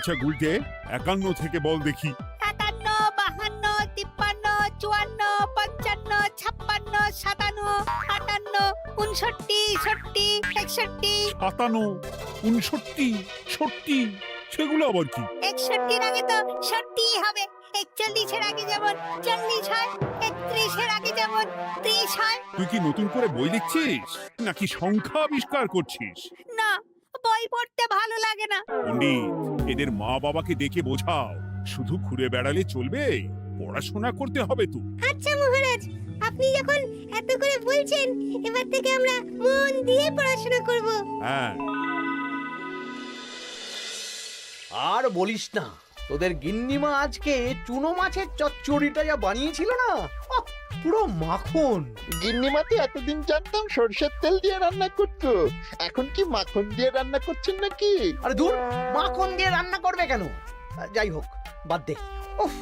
আচ্ছা গুলটে, 51 থেকে বল দেখি। 51, 52, 53, 54, 55, 56, 57, 58, 59, 60, 61। 57, 59, 60, সেগুলো আবার কি? 61 আগে তো 60 হবে। 41 আগে যেমন 40 হয়, 31 আগে যেমন 30 হয়। তুই কি নতুন করে বই লিখছিস নাকি সংখ্যা আবিষ্কার করছিস? না, বই পড়তে ভালো লাগে না। পণ্ডিত, এদের মা বাবাকে দেখে বোঝাও, শুধু ঘুরে বেড়ালে চলবে, পড়াশোনা করতে হবে তো। আচ্ছা মহারাজ, আপনি যখন এত করে বলছেন, এবার থেকে আমরা মন দিয়ে পড়াশোনা করব। হ্যাঁ, আর বলিস না, তোদের গিন্নিমা আজকে চুনো মাছের চচ্চড়িটা যা বানিয়েছিল না, আহ, পুরো মাখন। গিন্নিমাতে এতদিন জানতাম সরষের তেল দিয়ে রান্না করতো, এখন কি মাখন দিয়ে রান্না করছেন নাকি? আরে দূর, মাখন দিয়ে রান্না করবে কেন? যাই হোক, বাদ দে। উফ,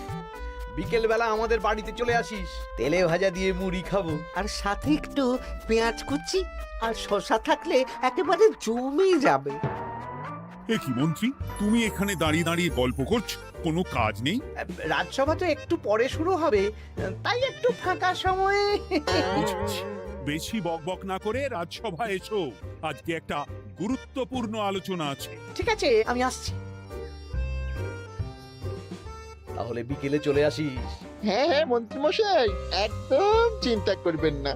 বিকেল বেলা আমাদের বাড়িতে চলে আসিস, তেলে ভাজা দিয়ে মুড়ি খাবো। আর সাথে একটু পেঁয়াজ কুচি আর শসা থাকলে একেবারে জমে যাবে। এ কি মন্ত্রী, তুমি এখানে দাঁড়িয়ে দাঁড়িয়ে গল্প করছো, কোনো কাজ নেই? রাজসভা তো একটু পরে শুরু হবে, তাই একটু ফাঁকা সময়ে। বুঝেছি। বেশি বকবক না করে রাজসভায় এসো, আজকে একটা গুরুত্বপূর্ণ আলোচনা আছে। ঠিক আছে, আমি আসছি। তাহলে বিকেলে চলে আসিস। হ্যাঁ হ্যাঁ মন্ত্রী মশাই, একদম চিন্তা করবেন না।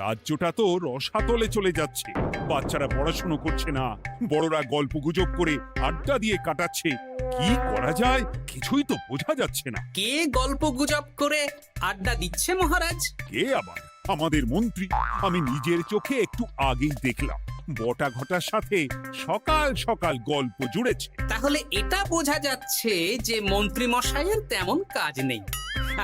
রাজ্যটা তো রসাতলে চলে যাচ্ছে, বাচ্চারা পড়াশোনা করছে না, বড়রা গল্প গুজব করে আড্ডা দিয়ে কাটাচ্ছে। কি করা যায় কিছুই তো বোঝা যাচ্ছে না। কে গল্প গুজব করে আড্ডা দিচ্ছে মহারাজ? কে আবার? আমাদের মন্ত্রী। আমি নিজের চোখে একটু আগেই দেখলাম, বটা ঘটার সাথে সকাল সকাল গল্প জুড়েছে। তাহলে এটা বোঝা যাচ্ছে যে মন্ত্রী মশাইয়ের তেমন কাজ নেই,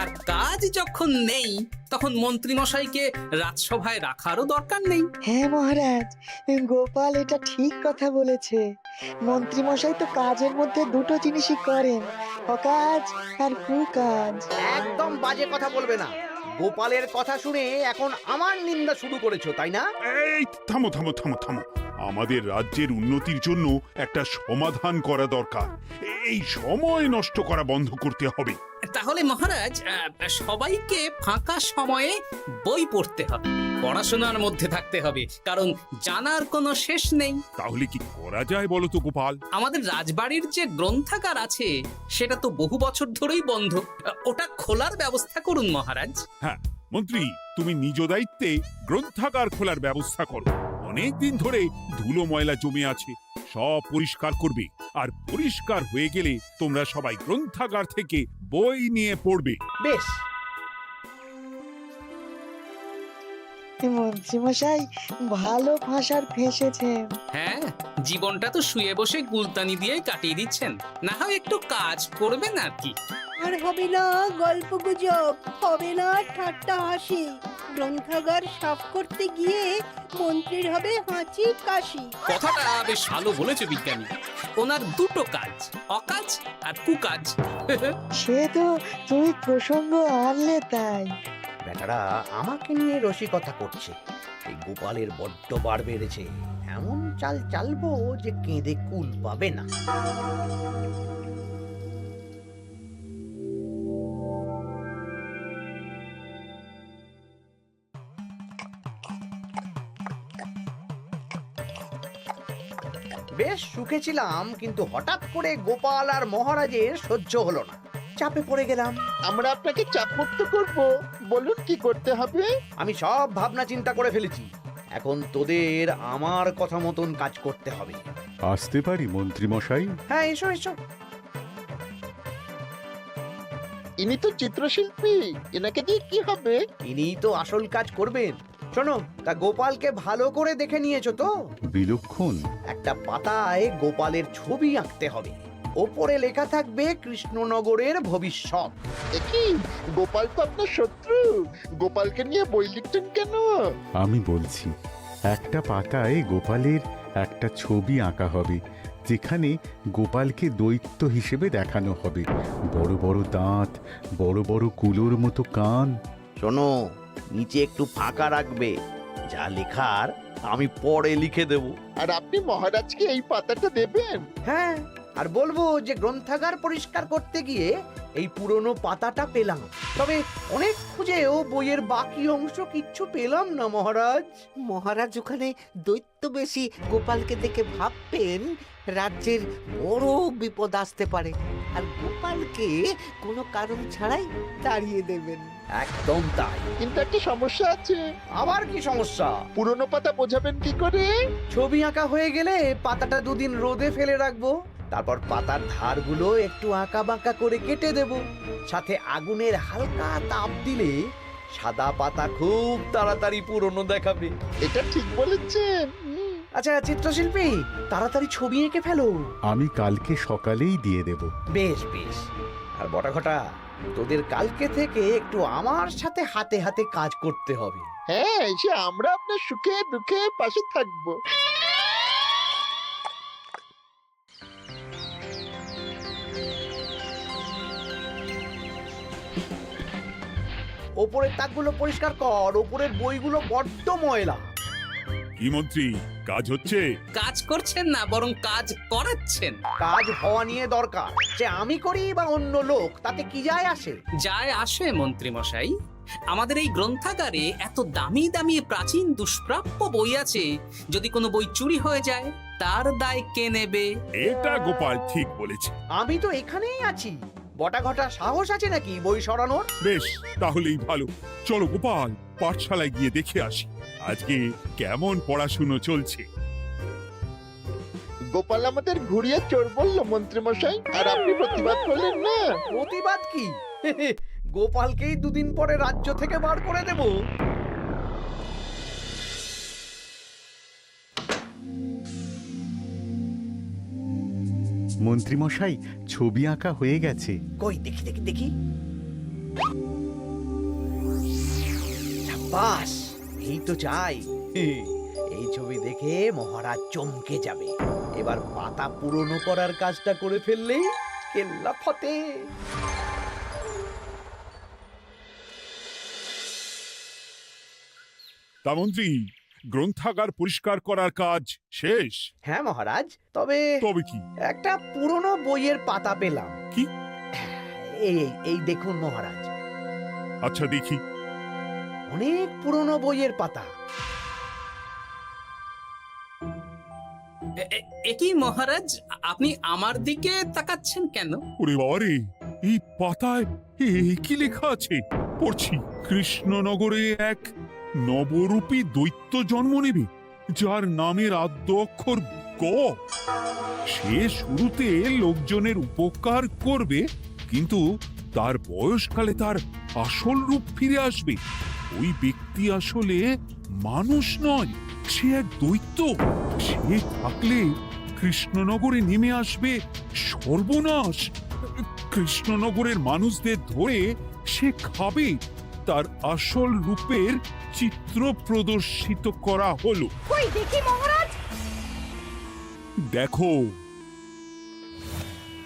আর কাজ যখন নেই তখন মন্ত্রী মশাইকে রাজসভায় রাখারও দরকার নেই। হ্যাঁ মহারাজ, গোপাল এটা ঠিক কথা বলেছে। মন্ত্রী মশাই তো কাজের মধ্যে দুটো জিনিসই করেন, অকাজ আর কুকাজ। একদম বাজে কথা বলবে না। গোপালের কথা শুনে এখন আমার নিন্দা শুরু করেছো, তাই না? এই থামো থামো থামো থামো, আমাদের রাজ্যের উন্নতির জন্য একটা সমাধান করা দরকার। এই সময় নষ্ট করা বন্ধ করতে হবে। তাহলে মহারাজ, সবাইকে ফাঁকা সময়ে বই পড়তে হবে, পড়াশোনার মধ্যে থাকতে হবে, কারণ জানার কোনো শেষ নেই। তাহলে কি করা যায় বলো তো গোপাল? আমাদের রাজবাড়ির যে গ্রন্থাগার আছে সেটা তো বহু বছর ধরেই বন্ধ, ওটা খোলার ব্যবস্থা করুন মহারাজ। হ্যাঁ মন্ত্রী, তুমি নিজ দায়িত্বে গ্রন্থাগার খোলার ব্যবস্থা করো। অনেক দিন ধরে ধুলো ময়লা জমে আছে, সব পরিষ্কার করবে, আর পরিষ্কার হয়ে গেলে তোমরা সবাই গ্রন্থাগার থেকে বই নিয়ে পড়বে। বেশ। মন্ত্রী মশাই ভালো ভাষার ফেঁসেছেন। হ্যাঁ, জীবনটা তো শুয়ে বসে গুলতানি দিয়ে কাটিয়ে দিচ্ছেন, না হয় একটু কাজ করবেন আর কি। আর হবে না গল্প গুজব, হবে না ঠাট্টা হাসি। গ্রন্থাগার সাফ করতে গিয়ে মন্ত্রীর হবে হাঁচি কাশি। কথাটা বেশ ভালো বলেছে বিজ্ঞানী। ওনার দুটো কাজ, অকাজ আর কুকাজ। সে তো তুমি প্রসঙ্গ আনলে তাই। বেটারা আমাকে নিয়ে রসিকতা করছে। এই গোপালের বড্ড বার বেড়েছে, এমন চাল চালবো যে কেঁদে কুল পাবে না। বেশ সুখে ছিলাম, কিন্তু হঠাৎ করে গোপাল আর মহারাজের সহ্য হলো না, চাপে পড়ে গেলাম। আমরা আপনাকে চাপমুক্ত করব, বলুন কি করতে হবে? আমি সব ভাবনা চিন্তা করে ফেলেছি, এখন তোদের আমার কথা মতন কাজ করতে হবে। আসতে পারি মন্ত্রী মশাই? হ্যাঁ, এসো এসো। ইনি তো চিত্রশিল্পী, এনাকে দিয়ে কি হবে? ইনিই তো আসল কাজ করবেন। শোনো, তা গোপালকে ভালো করে দেখে নিয়েছো তো? বিলক্ষণ। একটা পাতায় গোপালের ছবি আঁকতে হবে, ওপরে লেখা থাকবে কৃষ্ণনগরের ভবিষ্যৎ। কি গোপাল তো আপনার শত্রু, গোপালকে নিয়ে বই লিখছেন কেন? আমি বলছি, একটা পাতায় গোপালের একটা ছবি আঁকা হবে, যেখানে গোপালকে দৈত্য হিসেবে দেখানো হবে। বড় বড় দাঁত, বড় বড় কুলোর মতো কান। শোনো, নিচে একটু ফাঁকা রাখবে, যা লেখার আমি পরে লিখে দেব। আর আপনি মহারাজকে এই পাতাটা দেবেন? হ্যাঁ, আর বলবো যে গ্রন্থাগার পরিষ্কার করতে গিয়ে এই পুরনো পাতাটা পেলাম, তবে অনেক খুঁজেও বইয়ের বাকি অংশ কিচ্ছু পেলাম না মহারাজ। মহারাজ ওখানে দৈত্য বেশি গোপালকে দেখে ভাববেন রাজ্যের বড় বিপদ আসতে পারে, আর গোপালকে কোনো কারণ ছাড়াই তাড়িয়ে দেবেন। একদম তাই। কিন্তু একটা সমস্যা আছে। আবার কি সমস্যা? পুরনো পাতা বোঝাবেন কি করে? ছবি আঁকা হয়ে গেলে পাতাটা দুদিন রোদে ফেলে রাখবো, তারপর পাতার ধারগুলো একটু আঁকা বাঁকা করে কেটে দেব, সাথে আগুনের হালকা তাপ দিলে সাদা পাতা খুব তাড়াতাড়ি পুরনো দেখাবে। এটা ঠিক বলেছেন। আচ্ছা চিত্রশিল্পী, তাড়াতাড়ি ছবি এঁকে ফেলো। আমি কালকে সকালেই দিয়ে দেব। বেশ বেশ। আর বটাঘটা, তোদের কালকে থেকে একটু আমার সাথে হাতে হাতে কাজ করতে হবে। হ্যাঁ, এসে আমরা আপনার সুখে দুঃখে পাশে থাকবো। ওপরের তাকগুলো পরিষ্কার কর, ওপরের বইগুলো বড্ড ময়লা। কি মন্ত্রী, কাজ হচ্ছে? কাজ করছেন না, বরং কাজ করাচ্ছেন। কাজ হওয়া নিয়ে দরকার, যে আমি করি বা অন্য লোক, তাতে কি যায় আসে? যায় আসে মন্ত্রী মশাই। আমাদের এই গ্রন্থাগারে এত দামি দামি প্রাচীন দুষ্প্রাপ্য বই আছে, যদি কোনো বই চুরি হয়ে যায় তার দায় কে নেবে? এটা গোপাল ঠিক বলেছে। আমি তো এখানেই আছি, বটাঘটা সাহস আছে নাকি বই সরানোর? বেশ, তাহলেই ভালো। চলো গোপাল, পাঠশালায় গিয়ে দেখে আসি আজকে কেমন পড়াশুনো চলছে। গোপাল আমাদের ঘুরিয়ে চোর বললো মন্ত্রী মশাই, আর আপনি প্রতিবাদ করলেন না। প্রতিবাদ কি? গোপালকেই দুদিন পরে রাজ্য থেকে বার করে দেব। মন্ত্রীমশাই, ছবি আঁকা হয়ে গেছে। কই দেখি দেখি দেখি। সাব্বাস, এই তো চাই। এই ছবি দেখে মহারাজ চমকে যাবে। এবার পাতা পুরনো করার কাজটা করে ফেললেই কেল্লা ফতে। তা মন্ত্রী, গ্রন্থাগার পরিষ্কার করার কাজ শেষ? হ্যাঁ মহারাজ, তবে তবে কি? একটা পুরনো বইয়ের পাতা পেলাম। কি? এই এই দেখুন মহারাজ, আচ্ছা দেখি। অনেক পুরনো বইয়ের পাতা। একই মহারাজ, আপনি আমার দিকে তাকাচ্ছেন কেন? ওরে বাবারে, এই পাতায় কি লেখা আছে? পড়ছি, কৃষ্ণনগরে এক নবরূপী দৈত্য জন্ম নেবে, যার নামের আদ্য অক্ষর গ। সে শুরুতে লোকজনের উপকার করবে, কিন্তু তার বয়সকালে তার আসল রূপ ফিরে আসবে। ওই ব্যক্তি আসলে মানুষ নয়, সে এক দৈত্য। সে থাকলে কৃষ্ণনগরে নেমে আসবে সর্বনাশ। কৃষ্ণনগরের মানুষদের ধরে সে খাবে। তার আসল রূপের চিত্র প্রদর্শিত করা হলো। কই দেখি মহারাজ। দেখো,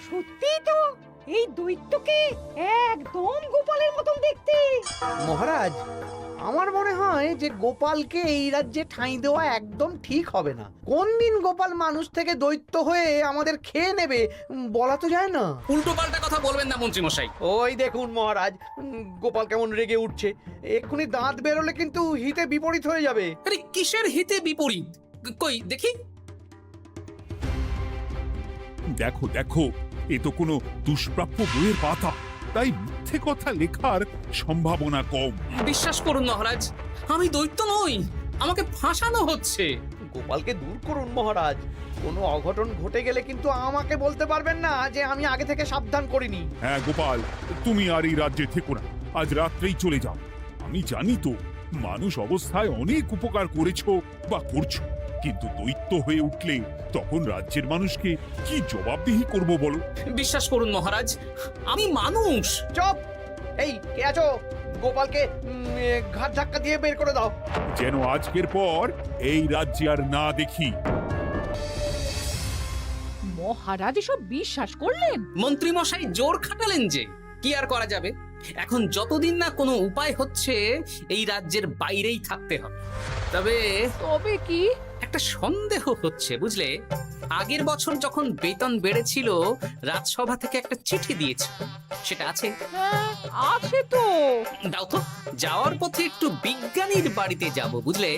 সত্যি তো, এই দৈত্যকে একদম গোপালের মতন দেখতে। মহারাজ, আমার মনে হয় যে গোপালকে এই রাজ্যে ঠাঁই দেওয়া একদম ঠিক হবে না। কোন দিন গোপাল মানুষ থেকে দৈত্য হয়ে আমাদের খেয়ে নেবে বলা তো যায় না। উল্টো পাল্টা কথা বলবেন না মন্ত্রী মশাই। ওই দেখুন মহারাজ, গোপাল কেমন রেগে উঠছে। এক্ষুনি দাঁত বেরোলে কিন্তু হিতে বিপরীত হয়ে যাবে। আরে কিসের হিতে বিপরীত? কই দেখি। দেখো দেখো, এ তো কোনো দুষ্প্রাপ্য বইয়ের পাতা, তাই মিথ্যে কথা লেখার সম্ভাবনা কম। বিশ্বাস করুন মহারাজ, আমি দৈত্য নই, আমাকে ফাঁসানো হচ্ছে। গোপালকে দূর করুন মহারাজ। কোনো অঘটন ঘটে গেলে কিন্তু আমাকে বলতে পারবেন না যে আমি আগে থেকে সাবধান করিনি। হ্যাঁ গোপাল, তুমি আর এই রাজ্যে থেকো না, আজ রাত্রেই চলে যাও। আমি জানি তো মানুষ অবস্থায় অনেক উপকার করেছো বা করছো, কিন্তু দৈত্য হয়ে উঠলে তখন রাজ্যের মানুষকে কি জবাবদিহি করব বলো? বিশ্বাস করুন মহারাজ, আমি মানুষ। চুপ! এই কে আছো? গোপালকে ঘাট ধাক্কা দিয়ে বের করে দাও। যেন আজকের পর এই রাজ্যে আর না দেখি। মহারাজ এসব বিশ্বাস করলেন? মন্ত্রী মশাই জোর খাটালেন যে, কি আর করা যাবে। এখন যতদিন না কোনো উপায় হচ্ছে এই রাজ্যের বাইরেই থাকতে হবে। তবে তবে কি? একটা সন্দেহ হচ্ছে, বুঝলে? আগের বছর যখন বেতন বেড়েছিল, রাজসভা থেকে একটা চিঠি দিয়েছে, সেটা আছে? হ্যাঁ, আছে তো। দাও তো, যাওয়ার পথে একটু বিজ্ঞানীর বাড়িতে যাব, বুঝলে?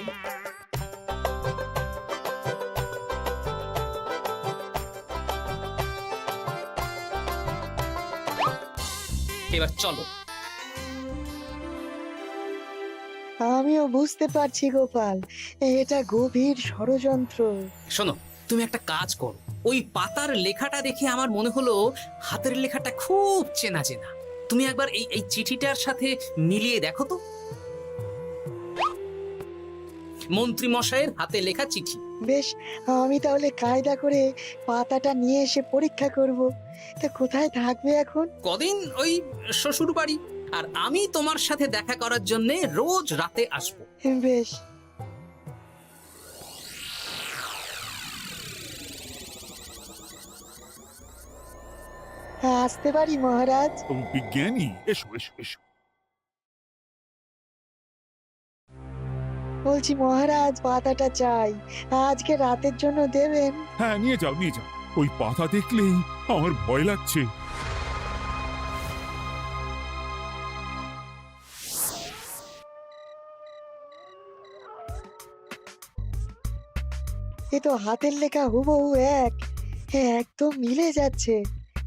এবার চলো। আমিও বুঝতে পারছি গোপাল, এটা গভীর ষড়যন্ত্র। শোনো, তুমি একটা কাজ করো। ওই পাতার লেখাটা দেখে আমার মনে হলো হাতের লেখাটা খুব চেনা চেনা। তুমি একবার এই এই চিঠিটার সাথে মিলিয়ে দেখো তো। মন্ত্রী মশাইয়ের হাতে লেখা চিঠি। বেশ, আমি তাহলে কায়দা করে পাতাটা নিয়ে এসে পরীক্ষা করব। তা কোথায় থাকবে এখন? কদিন ওই শ্বশুর বাড়ি, আর আমি তোমার সাথে দেখা করার জন্য রোজ রাতে আসবো। বেশ। আসতে পারি মহারাজ? ও বিজ্ঞানী, এসো এসো এসো। বলছি মহারাজ, পাতাটা চাই, আজকে রাতের জন্য দেবেন? হ্যাঁ, নিয়ে যাও নিয়ে যাও। ওই পাতা দেখলেই আমার ভয় লাগছে। এ তো হাতের লেখা হুবহু এক। হ্যাঁ, একদম মিলে যাচ্ছে।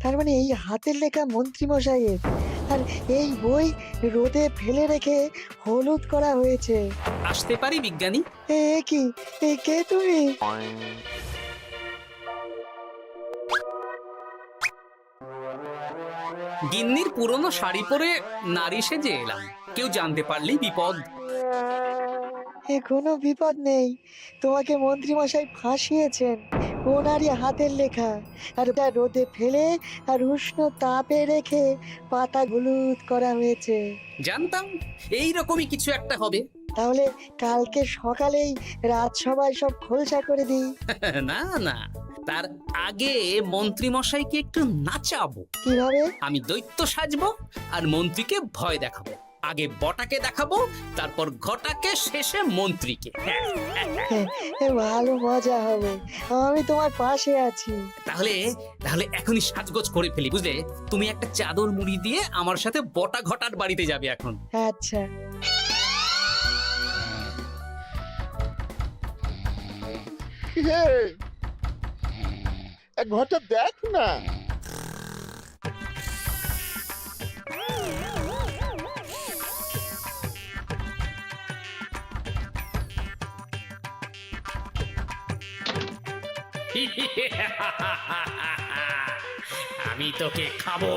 তার মানে এই হাতের লেখা মন্ত্রী মশাইয়ের, আর এই বই রোদে ফেলে রেখে হলুদ করা হয়েছে। আসতে পারি বিজ্ঞানী? এ কি, এ কে তুমি? গিন্নির পুরনো শাড়ি পরে নারী সেজে এলাম, কেউ জানতে পারলেই বিপদ। এ কোনো বিপদ নেই, তোমাকে মন্ত্রী মশাই ফাঁসিয়েছেন। ওনারই হাতের লেখা, আর ওটা রোদে ফেলে আর উষ্ণ তাপে রেখে পাতা হলুদ করা হয়েছে। জানতাম এইরকমই কিছু একটা হবে। তাহলে কালকে সকালেই রাজসভায় সব খোলসা করে দিই। না না, তার আগে মন্ত্রী মশাইকে একটু নাচাবো। কিভাবে? আমি দৈত্য সাজবো আর মন্ত্রীকে ভয় দেখাবো। আগে বটাকে দেখাবো, তারপর ঘটাকে, শেষে মন্ত্রীকে। এ ভালো মজা হবে, আমি তোমার পাশে আছি। তাহলে তাহলে এখনই সাজগোজ করে ফেলি, বুঝলে? তুমি একটা চাদর মুড়ি দিয়ে আমার সাথে বটা ঘটার বাড়িতে যাবে এখন। আচ্ছা। হে, এক ঘটা দেখ না। আমি তোকে খাবো,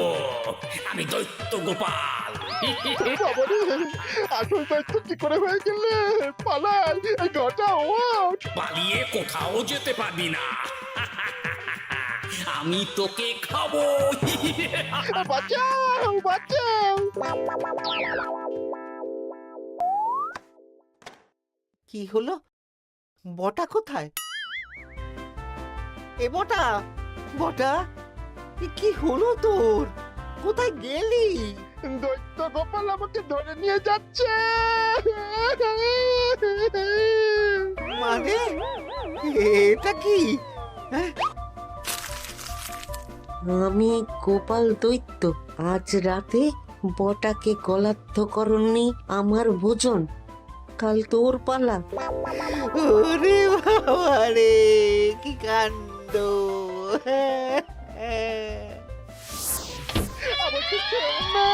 আমি দৈত্য গোপাল। বাবারে, আসল দায়িত্ব কি করে হয়ে গেলে? পালাই, এই ঘটা ওঠ। পালিয়ে কোথাও যেতে পারবি না। আমি তোকে খাবো। বাঁচাও বাঁচাও। কি হলো? বটা কোথায়? এ বটা, বটা, এ কি হলো তোর? কোথায় গেলি? দৈত্য গোপাল আমাকে ধরে নিয়ে যাচ্ছে। মানে এটা কি? হ্যাঁ? আমি গোপাল দৈত্য, আজ রাতে বটাকে গলাদ্ধ করনি আমার ভোজন, কাল তোর পালা। ওরে বাবা রে, কি কাণ্ড! আমাকে খেও না।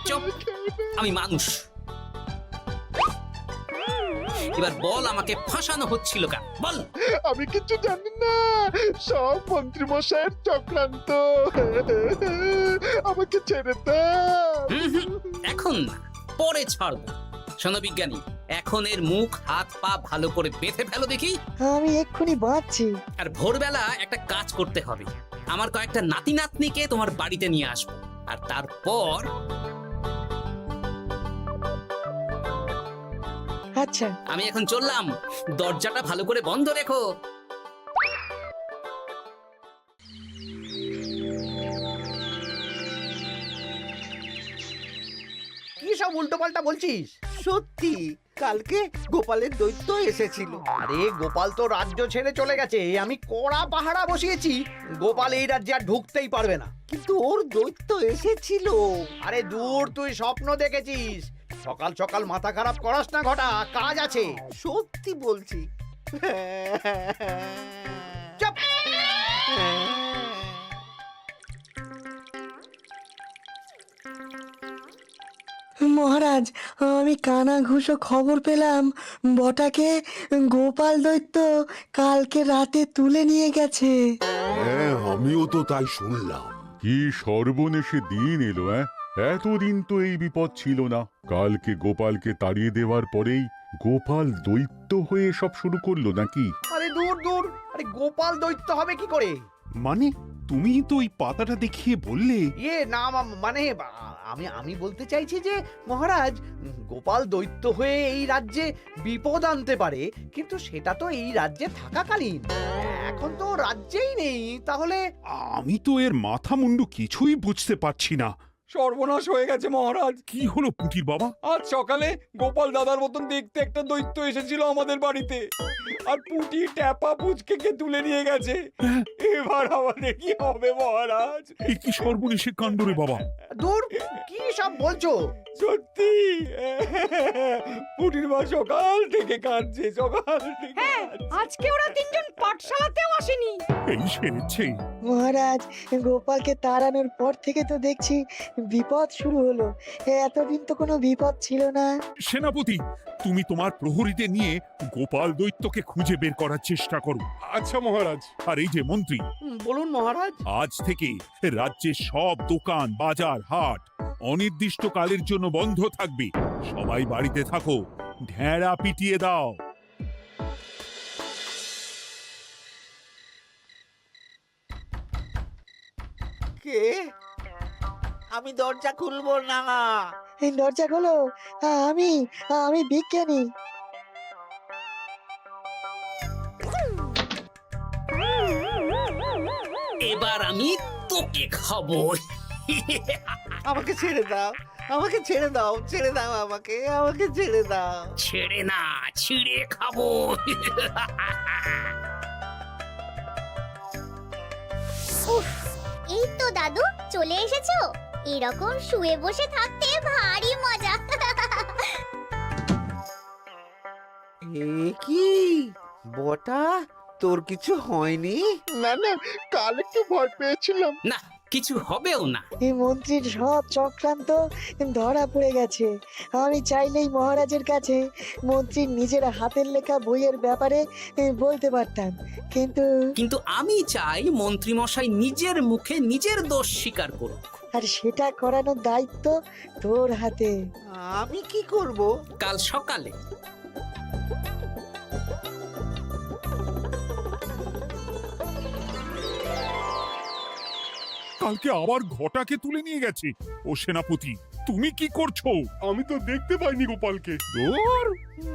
চুপ, আমি মানুষ। এবার বল, আমাকে ফাঁসানো হচ্ছিল কেন? বল। আমি কিছু জানি না, সব মন্ত্রী মশাইয়ের চক্রান্ত। আমাকে ছেড়ে দাও। এখন না, পরে ছাড়বো। শোনো বিজ্ঞানী, এখন এর মুখ হাত পা ভালো করে বেঁধে ফেলো দেখি। আমি এক্ষুনি বাঁচছি। আর ভোরবেলা একটা কাজ করতে হবে, আমার কয়েকটা নাতি নাতনিকে তোমার বাড়িতে নিয়ে আসবো, আর তারপর আচ্ছা। আমি এখন চললাম, দরজাটা ভালো করে বন্ধ রেখো। কি সব উল্টোপাল্টা বলছিস? সত্যি কালকে গোপালের দৈত্য এসেছিল। আরে গোপাল তো রাজ্য ছেড়ে চলে গেছে, আমি কড়া পাহারা বসিয়েছি। গোপাল এই রাজ্যে আর ঢুকতেই পারবে না। কিন্তু ওর দৈত্য এসেছিল। আরে দূর, তুই স্বপ্ন দেখেছিস। সকাল সকাল মাথা খারাপ করাস না ঘটা, কাজ আছে। সত্যি বলছি। চুপ! মহারাজ, আমি কানা ঘুষো খবর পেলাম বটাকে গোপাল দৈত্য কালকে রাতে তুলে নিয়ে গেছে। হ্যাঁ, আমিও তো তাই শুনলাম। কি সর্বনেশে দিন এলো! এতদিন তো এই বিপদ ছিল না। কালকে গোপালকে তাড়িয়ে দেওয়ার পরেই গোপাল দৈত্য হয়ে সব শুরু করলো নাকি? আরে দূর দূর, আরে গোপাল দৈত্য হবে কি করে? মানে তুমি তো ওই পাতাটা দেখিয়ে বললে। না মানে আমি বলতে চাইছি যে মহারাজ, গোপাল দৈত্য হয়ে এই রাজ্যে বিপদ আনতে পারে, কিন্তু সেটা তো এই রাজ্যে থাকাকালীন। এখন তো রাজ্যেই নেই, তাহলে আমি তো এর মাথা মুন্ডু কিছুই বুঝতে পারছি না। সর্বনাশ হয়ে গেছে মহারাজ। কি হলো পুটির বাবা? আজ সকালে গোপাল দাদার মতন দেখতে একটা দৈত্য এসেছিল আমাদের বাড়িতে, আর পুটি ট্যাপা পুচকে তুলে নিয়ে গেছে। এবার আমাদের কি হবে মহারাজ? এ কি সর্বনেশে কাণ্ড রে বাবা! দূর, কি সব বলছো? সত্যি পুটির মা সকাল থেকে কাঁদছে, সকাল থেকে। আজকে ওরা তিনজন পাঠশালাতেও আসেনি। এই সেরেছে। মহারাজ, গোপালকে তাড়ানোর পর থেকে তো দেখছি বিপদ শুরু হলো। এতদিন তো কোনো বিপদ ছিল না। সেনাপতি, তুমি তোমার প্রহরীদের নিয়ে গোপাল দৈত্যকে খুঁজে বের করার চেষ্টা করো। আচ্ছা মহারাজ। আর এই যে মন্ত্রী, বলুন মহারাজ। আজ থেকে রাজ্যের সব দোকান, বাজার, হাট অনির্দিষ্টকালের জন্য বন্ধ থাকবে। সবাই বাড়িতে থাকো, ঢেঁড়া পিটিয়ে দাও। কে? আমি দরজা খুলবো না। এই দরজা খোলো, আমি বিজ্ঞানী। এবার আমি তোকে খাবো। আমাকে ছেড়ে দাও, আমাকে ছেড়ে দাও, ছেড়ে দাও, আমাকে ছেড়ে দাও। ছেড়ে না, ছিঁড়ে খাবো। এই তো দাদু চলে এসেছো। এরকম শুয়ে বসে থাকতে ভারী মজা। এ কি বটা, তোর কিছু হয়নি? না না, কাল একটু ভয় পেয়েছিলাম। না, কিছু হবেও না। এই মন্ত্রীর সব চক্রান্ত ধরা পড়ে গেছে। আমি চাইলেই মহারাজের কাছে মন্ত্রীর নিজের হাতের লেখা বইয়ের ব্যাপারে বলতে পারতাম, কিন্তু আমি চাই মন্ত্রী মশাই নিজের মুখে নিজের দোষ স্বীকার করুক। আর সেটা করানোর দায়িত্ব তোর হাতে। আমি কি করব? কাল সকালে কালকে আবার ঘটাকে তুলে নিয়ে গেছে। ও সেনাপতি, তুমি কি করছো? আমি তো দেখতে পাইনি গোপালকে। দূর!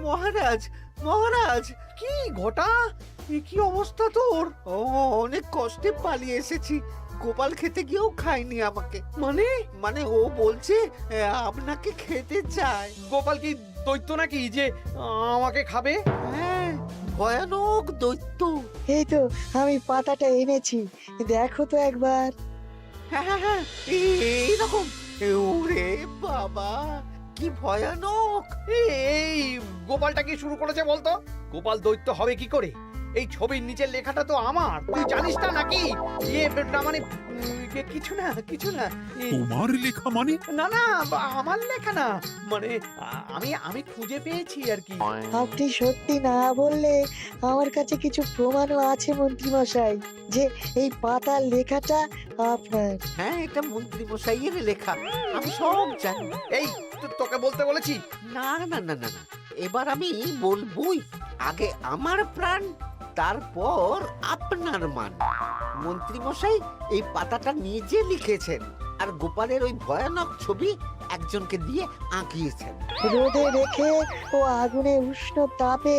মহারাজ, মহারাজ, কি ঘটা, কি অবস্থা তোর? অনেক কষ্টে পালিয়ে এসেছি। গোপাল খেতে গিয়েও খায়নি আমাকে। মানে ও বলছে আপনাকে খেতে চায়। গোপাল কি দৈত্য নাকি যে আমাকে খাবে? হ্যাঁ, ভয়ানক দৈত্য। এই তো আমি পাতাটা এনেছি, দেখো তো একবার। হ্যাঁ, এইরকম। ওরে বাবা, কি ভয়ানক! এই গোপালটা কি শুরু করেছে বলতো? গোপাল দৈত্য হবে কি করে? এই ছবির নিচের লেখাটা তো আমার, তুই জানিস না নাকি? না মানে কিছু না। তোমার লেখা মানে? না আমার লেখা না, মানে আমি খুঁজে পেয়েছি আর কি। আপনি সত্যি না বললে আমার কাছে কিছু প্রমাণও আছে মন্ত্রী মশাই, যে এই পাতার লেখাটা আপনার। হ্যাঁ, এটা মন্ত্রী মশাইয়ের লেখা, আমি সব জানি। এই তোকে বলতে বলেছি। না, এবার আমি বলবই। আগে আমার প্রাণ, তারপর আপনার মান। মন্ত্রী মশাই এই পাতাটা নিজে লিখেছেন, আর গোপালের ওই ভয়ানক ছবি একজনকে দিয়ে আঁকিয়েছেন। রোদে রেখে ও আগুনে উষ্ণ তাপে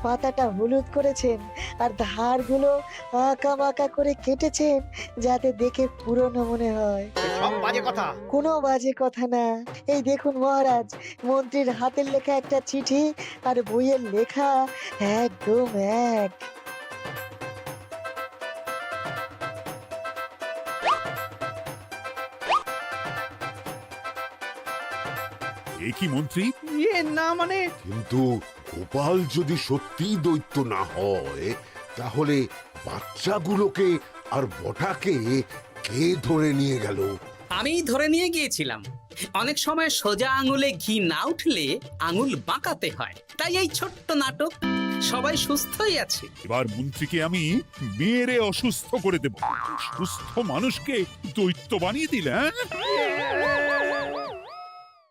পাতাটা হলুদ করেছেন আর ধারগুলো আঁকা বাঁকা করে কেটেছেন যাতে দেখে পুরনো মনে হয়। সব বাজে কথা। কোনো বাজে কথা না। এই দেখুন মহারাজ, মন্ত্রীর হাতের লেখা একটা চিঠি আর বইয়ের লেখা একদম এক। এ কি মন্ত্রী? না মানে কিন্তু গোপাল যদি সত্যিই দৈত্য না হয় তাহলে বাচ্চাগুলোকে আর বটাকে কে ধরে নিয়ে গেল? আমিই ধরে নিয়ে গিয়েছিলাম। অনেক সময় সোজা আঙুলে ঘি না উঠলে আঙুল বাঁকাতে হয়, তাই এই ছোট্ট নাটক। সবাই সুস্থই আছে। এবার মন্ত্রীকে আমি মেরে অসুস্থ করে দেব। সুস্থ মানুষকে দৈত্য বানিয়ে দিলে, হ্যাঁ?